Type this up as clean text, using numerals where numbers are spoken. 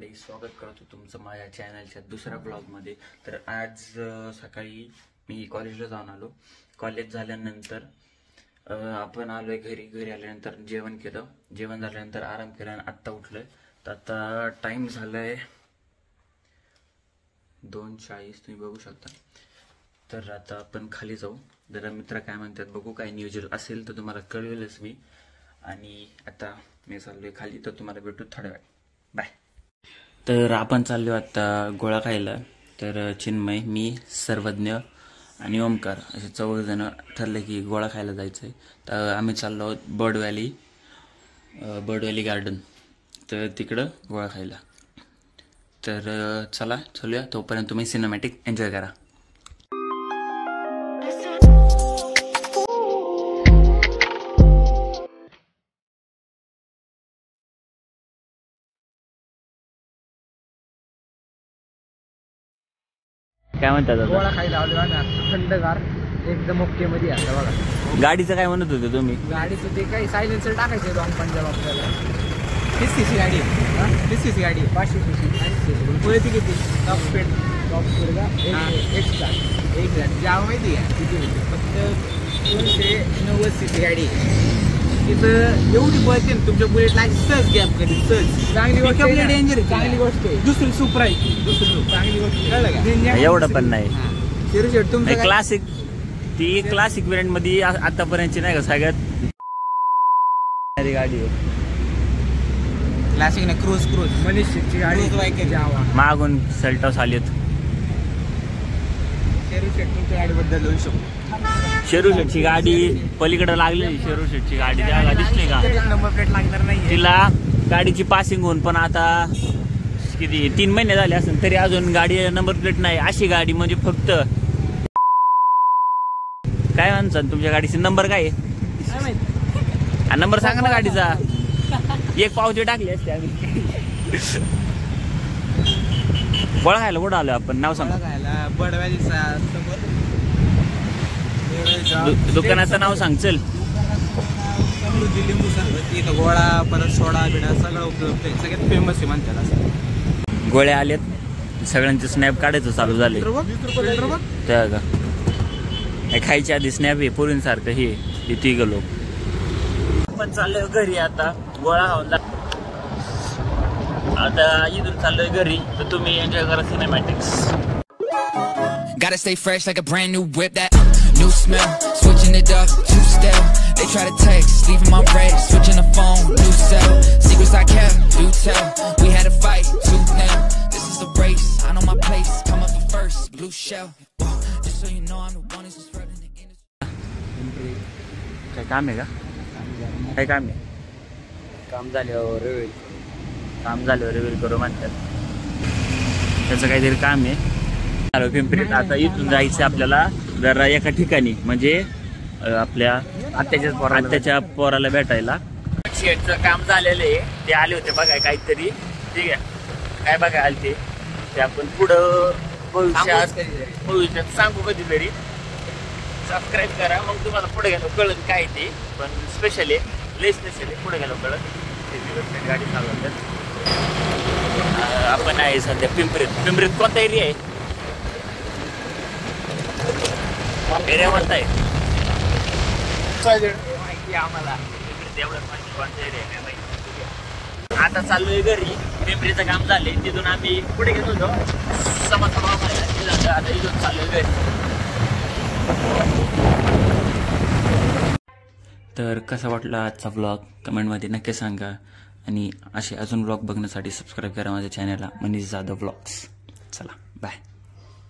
मंडळी, स्वागत करतो तुमचं माझ्या चॅनलच्या दुसऱ्या ब्लॉगमध्ये। तर आज सकाळी मी कॉलेजला जाऊन आलो। कॉलेज झाल्यानंतर आपण आलोय घरी आल्यानंतर जेवण केलं, जेवण झाल्यानंतर आराम केला आणि आत्ता उठलोय। तर आता टाइम झालाय 2:40 तुम्ही बघू शकता। तर आता आपण खाली जाऊ, जरा मित्र काय म्हणतात बघू, काय नियोजन असेल तर तुम्हाला कळवेलच मी। आणि आता मी चाललोय खाली, तर तुम्हाला भेटू थोड्या वेळ, बाय। तर आपण चाललो आता गोळा खायला। तर चिन्मय, मी, सर्वज्ञ आणि ओमकार असे 4 जण ठरले की गोळा खायला जायचंय। तर आम्ही चाललो आहोत बर्ड व्हॅली गार्डन, तर तिकडं गोळा खायला। तर चला चलूया, तोपर्यंत तुम्ही सिनेमॅटिक एन्जॉय करा। काय म्हणतात गोळा खायला आलो बघा, थंडगार एकदम ओके मध्ये आता बघा। गाडीचं काय म्हणत होते तुम्ही? गाडीचं ते काही सायलेन्सर टाकायचं लॉंग पंजाब आपल्याला। 30cc गाडी आहे, 30cc गाडी आहे, 500cc पळती किती? टॉप स्पीड का एक जाव माहिती आहे किती? फक्त 290cc गाडी आहे। तिथं एवढी पळते ना, तुमच्या बुलेटला सहज गॅप कधी सहज। चांगली गोष्ट आहे, डेंजर चांगली गोष्ट आहे। दुसरी सुपर आहे, दुसरी चांगली गोष्ट कळलं का? एवढं पण नाही शिरूशेट तुमचं क्लासिक, ती क्लासिक व्हेरियंट मध्ये आतापर्यंतची नाही का सगळ्यात गाडी आहे। क्लासिक ना क्रूज मनीषची गाडी मागून सेल्टॉस आलेत। शेरूशेट तुमच्या गाडीबद्दल बोलू शकतो। शेरूशेटची गाडी पलीकडे लागलेली, शेरूशेटची गाडी त्याला दिसली का? नंबर प्लेट लागणार नाही तिला। गाडीची पासिंग होऊन पण आता किती 3 महिने झाले असेल तरी अजून गाडी नंबर प्लेट नाही। अशी गाडी म्हणजे फक्त काय म्हणतात तुमच्या गाडीचा नंबर काय आहे? नंबर सांगा ना गाडीचा, एक पावती टाकली असते आम्ही। गोळा खायला कुठं आलो आपण? नाव सांगा दुकानाचं नाव सांग चल। लिंबू सरबत इथं गोळा, परत सोडा बिडा सगळं उपलब्ध आहे, सगळ्यात फेमस आहे म्हणतात असं। गोळ्या आलेत, सगळ्यांचे स्नॅप काढायचं चालू झाले त्या का? खायच्या आधी स्नॅप आहे पोरींसारखं हे ती गेलो। आपण चाललोय घरी आता, गोळा खाऊन आता इथून चाललोय घरी, तर तुम्ही एन्जॉय करा cinematics. Gotta stay fresh like a brand new whip, that new smell, switching it up, 2 step. They try to text, leaving my red, switching the phone, new cell. Secrets I kept, do tell. We had a fight, tooth nail. This is a race, I know my place. Come up for first, blue shell. Just so you know, I'm the one who's spreading the industry. काय काम आहे का? काय काम आहे? काम झाल्यावर reveal करू म्हणतात, त्याचं काहीतरी काम आहे। पिंपरीत आता इथून जायचं आपल्याला जरा एका ठिकाणी, म्हणजे आपल्या आत्याच्या पोराला भेटायला। शेडचं काम झालेलं आहे, ते आले होते बघाय काहीतरी, ठीक आहे? काय बघाय आले ते आपण पुढं भविष्यात सांगू कधीतरी। सबस्क्राईब करा, मग तुम्हाला पुढे गेलो कळत काय ते, पण स्पेशली पुढे गेलो कळत। गाडी चालवतात। आपण आहे सध्या पिंपरीत कोणता एरिया आहे? एरिया म्हणताय माहिती आम्हाला, एवढंच माहिती कोणता एरिया काय माहिती। आता चाललोय घरी, पिंपरीचं काम झाले, तिथून आम्ही पुढे गेलो होतो आता इथून चाललोय घरी। तर कसा वाटला आजचा ब्लॉग कमेंटमध्ये नक्की सांगा, आणि असे अजून ब्लॉग बघण्यासाठी सबस्क्राईब करा माझ्या चॅनलला, मनीष जाधव ब्लॉग्स। चला बाय।